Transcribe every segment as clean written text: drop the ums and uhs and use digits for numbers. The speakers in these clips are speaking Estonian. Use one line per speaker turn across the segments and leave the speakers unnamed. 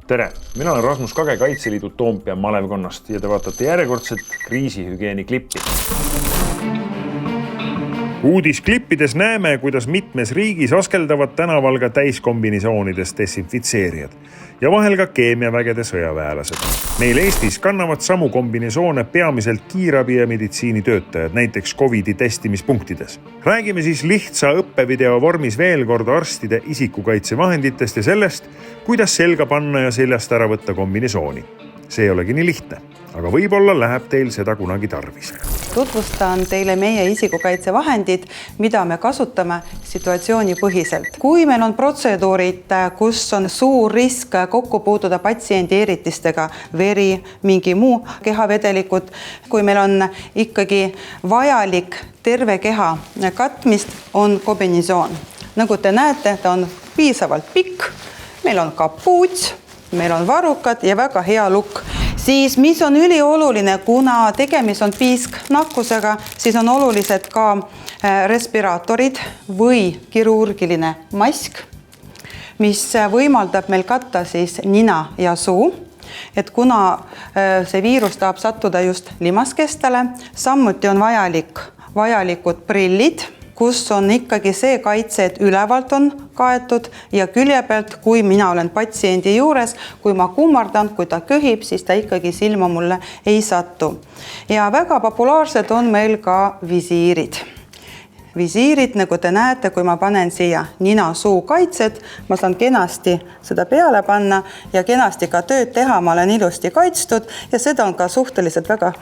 Tere! Mina olen Rasmus Kage Kaitseliidu Toompea malevkonnast ja te vaatate järjekordset kriisihügieeni klippi. Uudisklippides näeme, kuidas mitmes riigis askeldavad tänaval ka täiskombinisoonides desinfitseerijad ja vahel ka keemiavägede sõjaväelased. Meil Eestis kannavad samu kombinisoone peamiselt kiirabi ja meditsiinitöötajad, näiteks COVID-i testimispunktides. Räägime siis lihtsa õppevideo vormis veel kord arstide isikukaitsevahenditest ja sellest, kuidas selga panna ja seljast ära võtta kombinisooni. See ei olegi nii lihtne, aga võib-olla läheb teil seda kunagi tarvis.
Tutvustan teile meie isikukaitsevahendid, mida me kasutame situatsiooni põhiselt. Kui meil on protseduurid, kus on suur risk kokku puutuda patsiendi eritistega, veri, mingi muu kehavedelikud, kui meil on ikkagi vajalik terve keha katmist, on kombinisoon. Nagu te näete, ta on piisavalt pikk, meil on kapuuts, meil on varukad ja väga hea lukk. Siis, mis on ülioluline, kuna tegemist on piisknakkusega, siis on olulised ka respiraatorid või kirurgiline mask, mis võimaldab meil katta siis nina ja suu. Et kuna see viirus tahab sattuda just limaskestele, samuti on vajalikud prillid, kus on ikkagi see kaitse, et ülevalt on kaetud ja külje pealt, kui mina olen patsiendi juures, kui ma kummardan, kui ta köhib, siis ta ikkagi silma mulle ei satu. Ja väga populaarsed on meil ka visiirid. Visiirid, nagu te näete, kui ma panen siia nina-suu kaitset, ma saan kenasti seda peale panna ja kenasti ka tööd teha, ma olen ilusti kaitstud ja seda on ka suhteliselt väga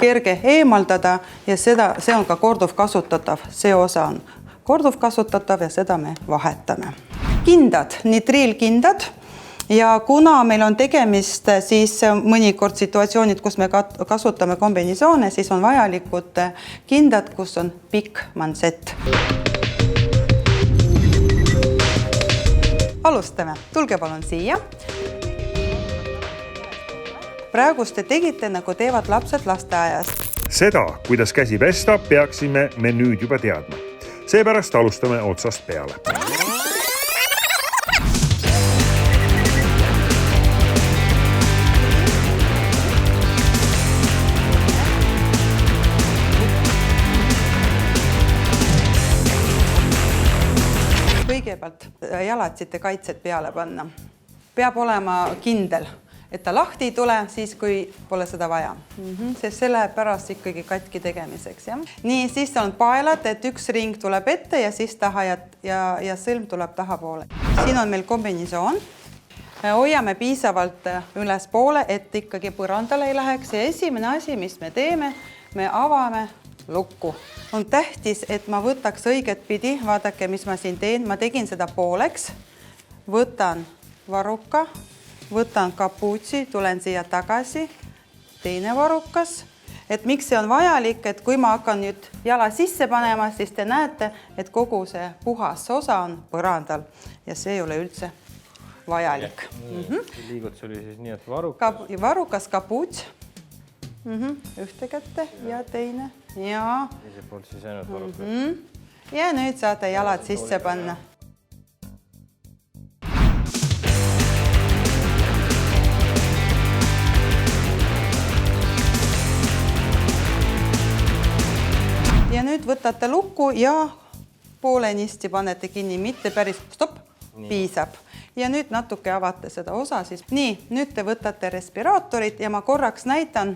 kerge eemaldada ja see on ka korduvkasutatav. See osa on korduvkasutatav ja seda me vahetame. Kindad, nitriilkindad ja kuna meil on tegemist siis mõnikord situatsioonid, kus me kasutame kombinisoone, siis on vajalikud kindad, kus on pikk mansett. Alustame. Tulge palun siia. Praegust te tegite, nagu teevad lapsed lasteaias.
Seda, kuidas käsi pesta, peaksime me nüüd juba teadma. Seepärast alustame otsast peale.
Kõigepealt jalatsite kaitset peale panna. Peab olema kindel, et ta lahti ei tule siis, kui pole seda vaja. Sest see läheb pärast ikkagi katki tegemiseks. Ja? Nii, siis on paelad, et üks ring tuleb ette ja siis taha ja sõlm tuleb tahapoole. Siin on meil kombinisoon. Hoiame piisavalt üles poole, et ikkagi põrandale ei läheks. Ja esimene asi, mis me teeme, me avame lukku. On tähtis, et ma võtaks õiget pidi. Vaadake, mis ma siin teen. Ma tegin seda pooleks. Võtan varuka. Võtan kapuutsi, tulen siia tagasi, teine varukas. Et miks see on vajalik, et kui ma hakkan nüüd jala sisse panema, siis te näete, et kogu see puhas osa on põrandal ja see ei ole üldse vajalik.
Liigutus oli siis nii, et
varukas kapuuts, ühte kätte ja teine. Ja
teise poolt siis ainult varukas.
Ja nüüd saate jalad sisse panna. Ja nüüd võtate lukku ja poolenisti panete kinni, mitte päris, stopp, piisab. Ja nüüd natuke avate seda osa siis. Nii, nüüd te võtate respiraatorid ja ma korraks näitan.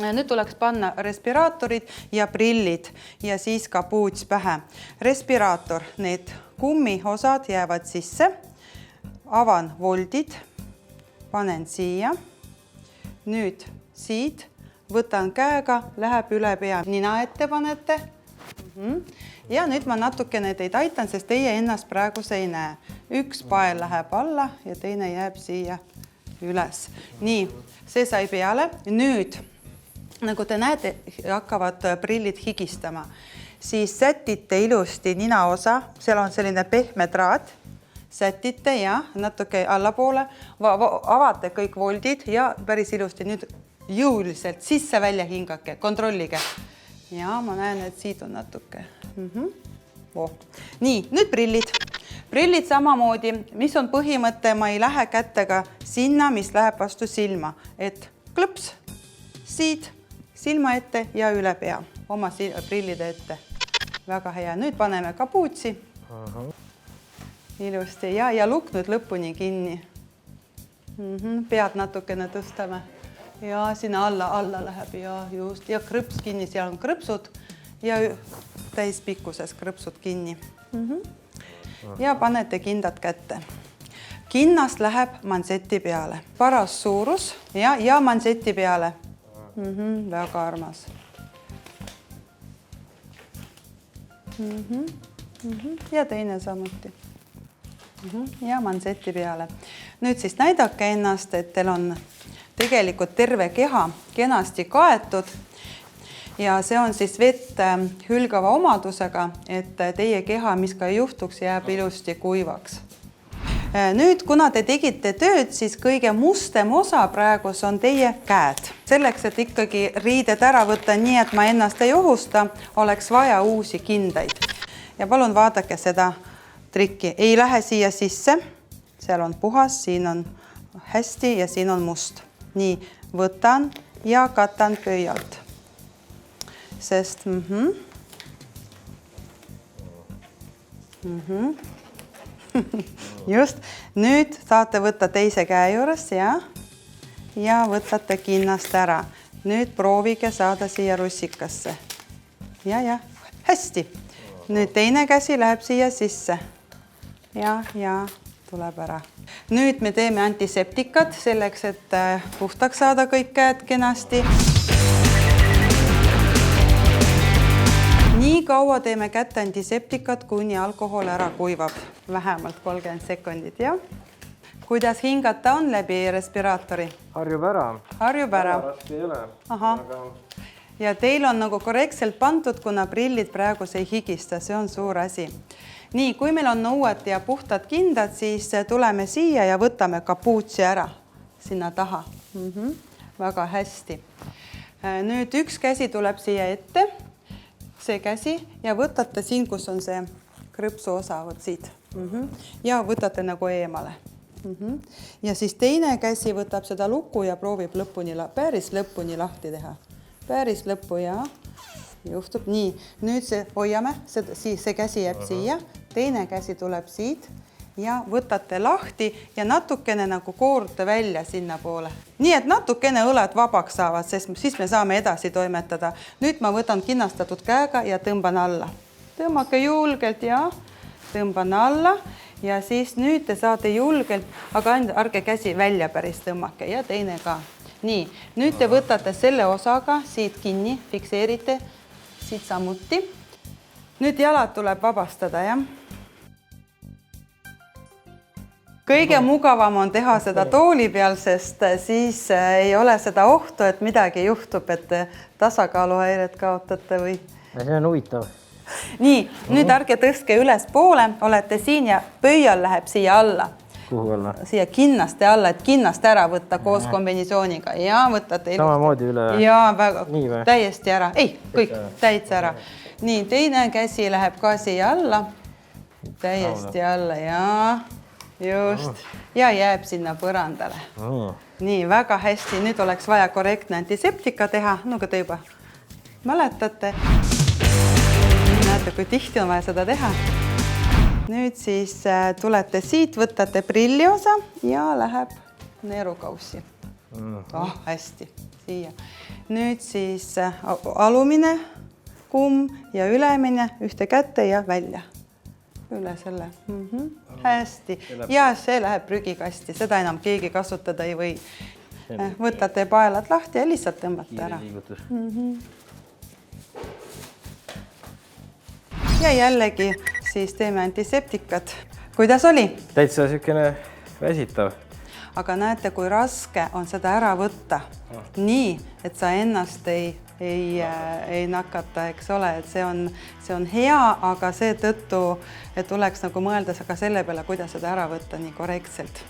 Nüüd tuleks panna respiraatorid ja prillid ja siis kapuuts pähe. Respiraator, need kummiosad jäävad sisse. Avan voldid, panen siia. Nüüd siit. Võtan käega, läheb üle pea, nina ette panete. Ja nüüd ma natukene teid aitan, sest teie ennast praegu see ei näe. Üks pael läheb alla ja teine jääb siia üles. Nii, see sai peale. Nüüd, nagu te näete, hakkavad prillid higistama. Siis sätite ilusti ninaosa, seal on selline pehme traat. Sätite ja natuke allapoole, avate kõik voldid ja päris ilusti nüüd jõuliselt sisse välja hingake, kontrollige. Ja ma näen, et siit on natuke. Nii, nüüd prillid. Prillid samamoodi, mis on põhimõte, ma ei lähe kättega sinna, mis läheb vastu silma, et klõps siit silma ette ja üle pea oma prillide ette. Väga hea. Nüüd paneme kapuutsi. Ilusti ja lukk nüüd lõpuni kinni. Pead natukene tõstame ja sinna alla läheb ja just ja krõps kinni, seal on krõpsud ja täispikkuses krõpsud kinni. Ja panete kindad kätte. Kinnast läheb manseti peale. Paras suurus ja manseti peale. Väga armas. Ja teine samuti. Ja manseti peale. Nüüd siis näidake ennast, et teil on tegelikult terve keha kenasti kaetud ja see on siis vett hülgava omadusega, et teie keha, mis ka juhtuks, jääb ilusti kuivaks. Nüüd, kuna te tegite tööd, siis kõige mustem osa praegus on teie käed. Selleks, et ikkagi riided ära võtta nii, et ma ennast ei ohusta, oleks vaja uusi kindaid. Ja palun vaadake seda trikki. Ei lähe siia sisse, seal on puhas, siin on hästi ja siin on must. Nii, võtan ja katan pöialt. Sest just, nüüd saate võtta teise käe juures ja võtate kinnast ära. Nüüd proovige saada siia russikasse. Ja, hästi. Nüüd teine käsi läheb siia sisse. Ja tuleb ära. Nüüd me teeme antiseptikat selleks, et puhtaks saada kõik käed kenasti. Nii kaua teeme kätte antiseptikat, kuni alkohol ära kuivab. Vähemalt 30 sekundit, jah? Kuidas hingata on läbi respiraatori?
Harjub ära.
Harjub ära.
Raske ei ole.
Ja teil on nagu korrektselt pandud, kuna prillid praegu ei higista. See on suur asi. Nii, kui meil on uued ja puhtad kindad, siis tuleme siia ja võtame kapuutsi ära sinna taha. Väga hästi. Nüüd üks käsi tuleb siia ette. See käsi ja võtate siin, kus on see krõpsu osa, võt siit. Ja võtate nagu eemale. Ja siis teine käsi võtab seda luku ja proovib päris lõpuni lahti teha. Päris lõppu ja juhtub. Nii, nüüd see hoiame, see käsi jääb siia, teine käsi tuleb siit ja võtate lahti ja natukene nagu koorute välja sinna poole. Nii, et natukene õled vabaks saavad, sest siis me saame edasi toimetada. Nüüd ma võtan kinnastatud käega ja tõmban alla. Tõmmake julgelt ja tõmban alla ja siis nüüd te saate julgelt, aga ärge käsi välja päris tõmmake ja teine ka. Nii, nüüd te võtate selle osaga siit kinni, fikseerite siit samuti. Nüüd jalad tuleb vabastada, jah? Kõige mugavam on teha seda tooli peal, sest siis ei ole seda ohtu, et midagi juhtub, et tasakaaluhäired kaotate või...
See on huvitav.
Nii, nüüd ärge tõstke üles poole, olete siin ja pöial läheb siia alla.
Kuhu alla?
Siia kinnaste alla, et kinnast ära võtta koos kombinatsiooniga. Ja võtate ilusti.
Samamoodi üle.
Ja väga täiesti ära. Ei, kõik täitsa ära. Nii, teine käsi läheb ka siia alla. Täiesti alla ja... Just. Ja jääb sinna põrandale. Nii, väga hästi. Nüüd oleks vaja korrektne antiseptika teha, nagu te juba mäletate. Näete, kui tihti on vaja seda teha. Nüüd siis tulete siit, võtate prilliosa ja läheb neerukaussi. Hästi, siia. Nüüd siis alumine, kumm ja ülemine ühte kätte ja välja. Üle selle. Hästi. Ja see läheb prügikasti. Seda enam keegi kasutada ei või. Võtate paelad lahti ja lihtsalt tõmbate ära. Ja jällegi siis teeme antiseptikat. Kuidas oli?
Täitsa siukene väsitav.
Aga näete, kui raske on seda ära võtta. Nii, et sa ennast ei nakata, eks ole, et see on hea, aga see tõttu, et tuleks nagu mõelda ka selle peale, kuidas seda ära võtta nii korrektselt.